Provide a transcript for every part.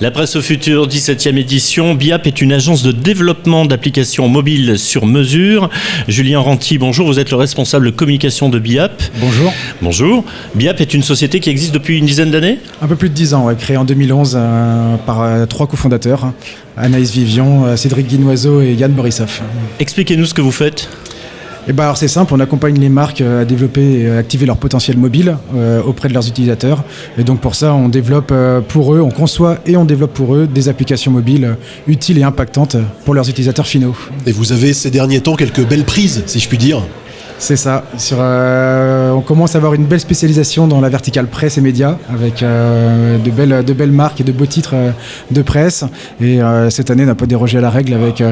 La Presse au futur, 17e édition. BIAP est une agence de développement d'applications mobiles sur mesure. Julien Ranty, bonjour, vous êtes le responsable communication de BIAP. Bonjour. Bonjour. BIAP est une société qui existe depuis une dizaine d'années ? Un peu plus de 10 ans, créée en 2011 par 3 cofondateurs, Anaïs Vivian, Cédric Guinoiseau et Yann Borisov. Expliquez-nous ce que vous faites. Alors c'est simple, on accompagne les marques à développer et à activer leur potentiel mobile auprès de leurs utilisateurs. Et donc pour ça, on développe pour eux, on conçoit et on développe pour eux des applications mobiles utiles et impactantes pour leurs utilisateurs finaux. Et vous avez ces derniers temps quelques belles prises, si je puis dire. C'est ça. On commence à avoir une belle spécialisation dans la verticale presse et médias avec de belles marques et de beaux titres de presse. Et cette année, on n'a pas dérogé à la règle avec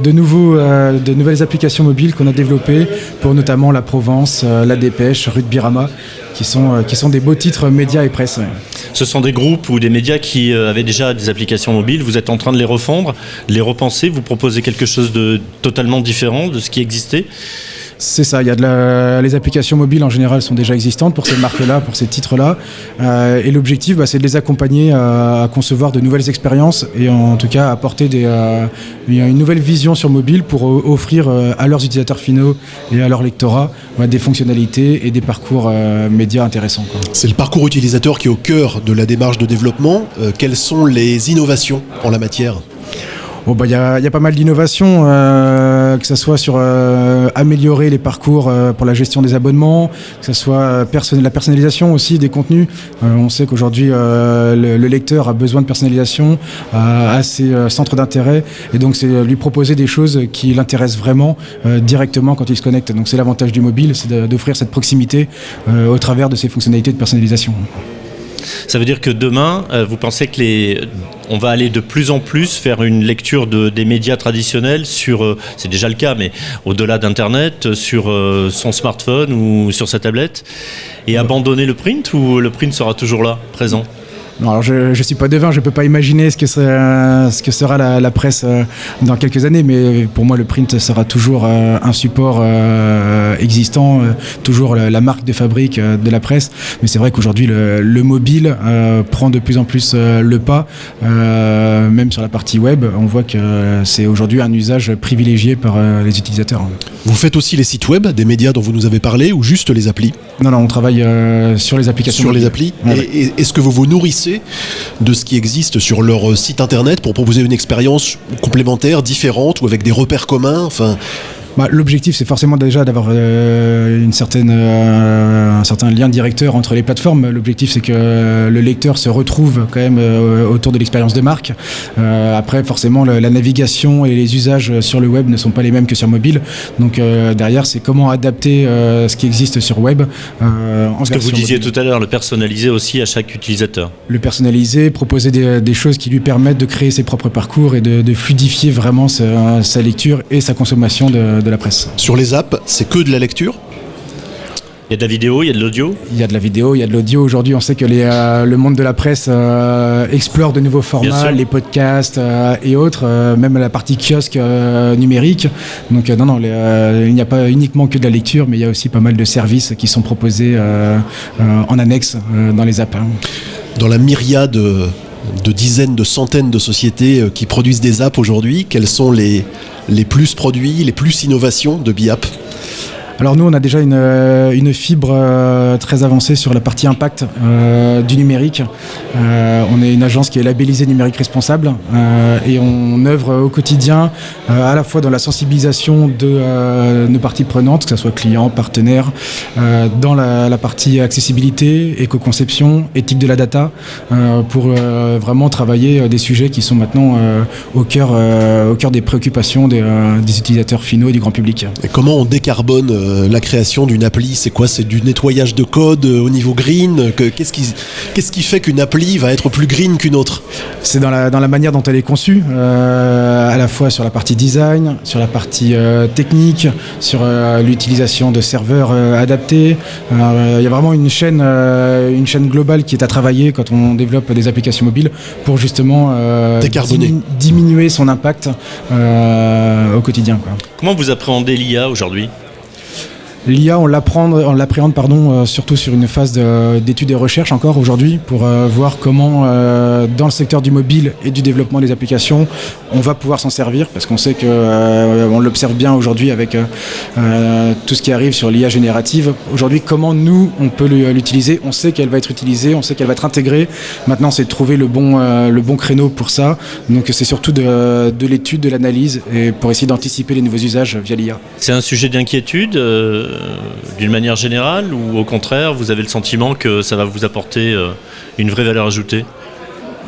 de nouvelles applications mobiles qu'on a développées pour notamment la Provence, la Dépêche, Rugby-Rama, qui sont des beaux titres médias et presse. Ouais. Ce sont des groupes ou des médias qui avaient déjà des applications mobiles. Vous êtes en train de les refondre, de les repenser. Vous proposez quelque chose de totalement différent de ce qui existait. C'est ça, les applications mobiles en général sont déjà existantes pour ces marques-là, pour ces titres-là. Et l'objectif, c'est de les accompagner à concevoir de nouvelles expériences et en tout cas apporter une nouvelle vision sur mobile pour offrir à leurs utilisateurs finaux et à leur lectorat des fonctionnalités et des parcours médias intéressants. C'est le parcours utilisateur qui est au cœur de la démarche de développement. Quelles sont les innovations en la matière ? Il y a pas mal d'innovations, que ce soit sur améliorer les parcours pour la gestion des abonnements, que ce soit la personnalisation aussi des contenus. On sait qu'aujourd'hui, le lecteur a besoin de personnalisation, a ses centres d'intérêt, et donc c'est lui proposer des choses qui l'intéressent vraiment directement quand il se connecte. Donc c'est l'avantage du mobile, c'est d'offrir cette proximité au travers de ces fonctionnalités de personnalisation. Ça veut dire que demain, vous pensez que on va aller de plus en plus faire une lecture des médias traditionnels sur, c'est déjà le cas, mais au-delà d'Internet, sur son smartphone ou sur sa tablette, et abandonner le print, ou le print sera toujours là, présent ? Non, alors je ne suis pas devin, je ne peux pas imaginer ce que sera la presse dans quelques années, mais pour moi le print sera toujours un support existant, toujours la marque de fabrique de la presse. Mais c'est vrai qu'aujourd'hui le mobile prend de plus en plus le pas, même sur la partie web. On voit que c'est aujourd'hui un usage privilégié par les utilisateurs. Vous faites aussi les sites web des médias dont vous nous avez parlé ou juste les applis ? Non, on travaille sur les applications. Sur les applis. Ouais. Et est-ce que vous vous nourrissez de ce qui existe sur leur site internet pour proposer une expérience complémentaire, différente ou avec des repères communs ? L'objectif, c'est forcément déjà d'avoir un certain lien directeur entre les plateformes. L'objectif, c'est que le lecteur se retrouve quand même autour de l'expérience de marque. Après, forcément, la navigation et les usages sur le web ne sont pas les mêmes que sur mobile. Donc derrière, c'est comment adapter ce qui existe sur web. Ce que vous disiez tout à l'heure, le personnaliser aussi à chaque utilisateur. Le personnaliser, proposer des choses qui lui permettent de créer ses propres parcours et de fluidifier vraiment sa lecture et sa consommation de la presse. Sur les apps, c'est que de la lecture ? Il y a de la vidéo, il y a de l'audio ? Il y a de la vidéo, il y a de l'audio. Aujourd'hui, on sait que le monde de la presse explore de nouveaux formats, les podcasts et autres, même la partie kiosque numérique. Donc il n'y a pas uniquement que de la lecture, mais il y a aussi pas mal de services qui sont proposés en annexe dans les apps. Dans la myriade de dizaines, de centaines de sociétés qui produisent des apps aujourd'hui, quels sont les plus produits, les plus innovations de BIAP ? Alors nous, on a déjà une fibre très avancée sur la partie impact du numérique. On est une agence qui est labellisée numérique responsable et on œuvre au quotidien à la fois dans la sensibilisation de nos parties prenantes, que ce soit clients, partenaires, dans la partie accessibilité, éco-conception, éthique de la data, pour vraiment travailler des sujets qui sont maintenant au cœur des préoccupations des utilisateurs finaux et du grand public. Et comment on décarbone la création d'une appli ? C'est quoi ? C'est du nettoyage de code au niveau green ? Qu'est-ce qui fait qu'une appli va être plus green qu'une autre ? C'est dans la manière dont elle est conçue, à la fois sur la partie design, sur la partie technique, sur l'utilisation de serveurs adaptés. Il y a vraiment une chaîne globale qui est à travailler quand on développe des applications mobiles pour justement diminuer son impact au quotidien. Comment vous appréhendez l'IA aujourd'hui ? L'IA, on l'appréhende surtout sur une phase d'études et recherche encore aujourd'hui pour voir comment dans le secteur du mobile et du développement des applications on va pouvoir s'en servir, parce qu'on sait que on l'observe bien aujourd'hui avec tout ce qui arrive sur l'IA générative. Aujourd'hui, comment nous on peut l'utiliser? On sait qu'elle va être utilisée, on sait qu'elle va être intégrée. Maintenant, c'est de trouver le bon créneau pour ça. Donc c'est surtout de l'étude, de l'analyse, et pour essayer d'anticiper les nouveaux usages via l'IA. C'est un sujet d'inquiétude d'une manière générale, ou au contraire, vous avez le sentiment que ça va vous apporter une vraie valeur ajoutée?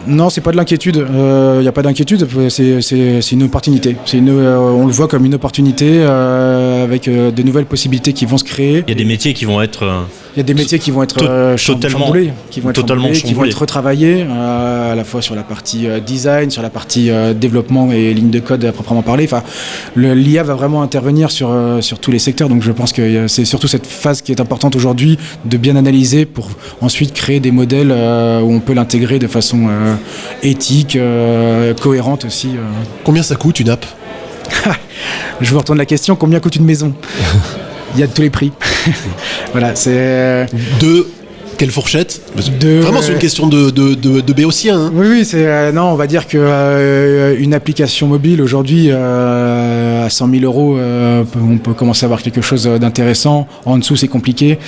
Non, c'est pas de l'inquiétude. Il n'y a pas d'inquiétude. C'est une opportunité. On le voit comme une opportunité avec de nouvelles possibilités qui vont se créer. Il y a des métiers qui vont être... Il y a des métiers qui vont être chamboulés, qui vont être retravaillés, à la fois sur la partie design, sur la partie développement et ligne de code à proprement parler. Enfin, l'IA va vraiment intervenir sur tous les secteurs. Donc je pense que c'est surtout cette phase qui est importante aujourd'hui, de bien analyser pour ensuite créer des modèles où on peut l'intégrer de façon éthique, cohérente aussi. Combien ça coûte une app? Je vous retourne la question, combien coûte une maison? Il y a de tous les prix. Voilà, c'est... De quelle fourchette? Vraiment, c'est une question de béotien. Hein. Oui, non, on va dire que une application mobile aujourd'hui à 100 000 euros, on peut commencer à avoir quelque chose d'intéressant. En dessous, c'est compliqué.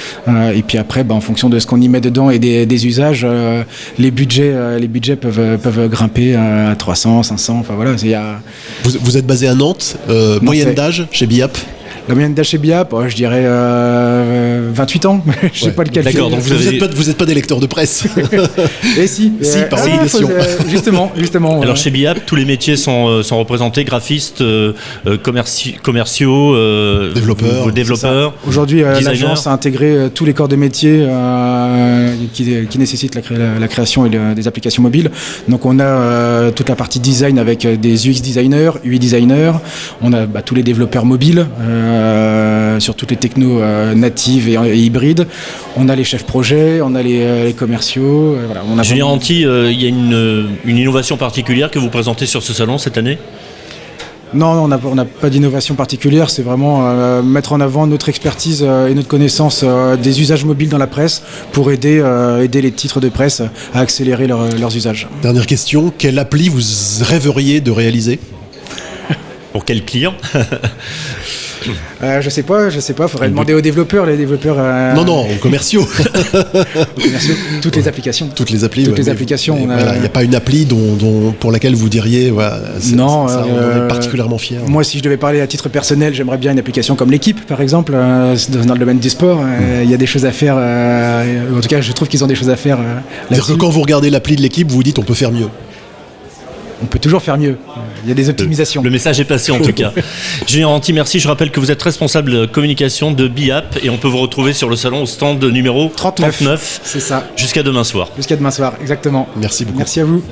Et puis après, en fonction de ce qu'on y met dedans et des usages, les budgets peuvent grimper à 300, 500. Enfin voilà, Vous êtes basé à Nantes. Moyenne d'âge chez Biap? La moyenne d'âge chez Biap, je dirais 28 ans. Je sais pas le calcul. D'accord, donc vous n'êtes pas des lecteurs de presse. Et si, par élimination. Justement. Alors chez Biap, tous les métiers sont représentés, graphistes, commerciaux, développeurs. Aujourd'hui, l'agence a intégré tous les corps de métier qui nécessitent la création et des applications mobiles. Donc on a toute la partie design avec des UX designers, UI designers. On a tous les développeurs mobiles. Sur toutes les technos natives et hybrides. On a les chefs projets, on a les commerciaux. Voilà, Julien Ranty, il y a une innovation particulière que vous présentez sur ce salon cette année? Non, on n'a pas d'innovation particulière. C'est vraiment mettre en avant notre expertise et notre connaissance des usages mobiles dans la presse pour aider les titres de presse à accélérer leurs usages. Dernière question, quelle appli vous rêveriez de réaliser? Pour quel client? Je sais pas, faudrait demander aux développeurs, Non, aux commerciaux. Toutes les applications. Toutes les applis. Les applications. Il n'y a pas une appli pour laquelle vous diriez, on est particulièrement fiers. Moi, si je devais parler à titre personnel, j'aimerais bien une application comme l'équipe, par exemple, dans le domaine du sport. Il y a des choses à faire. En tout cas, je trouve qu'ils ont des choses à faire. C'est-à-dire que quand vous regardez l'appli de l'équipe, vous vous dites on peut faire mieux. On peut toujours faire mieux. Il y a des optimisations. Le message est passé en tout cas. Julien Ranty, merci. Je rappelle que vous êtes responsable communication de Biap et on peut vous retrouver sur le salon au stand numéro 39. C'est ça. Jusqu'à demain soir. Jusqu'à demain soir, exactement. Merci beaucoup. Merci à vous.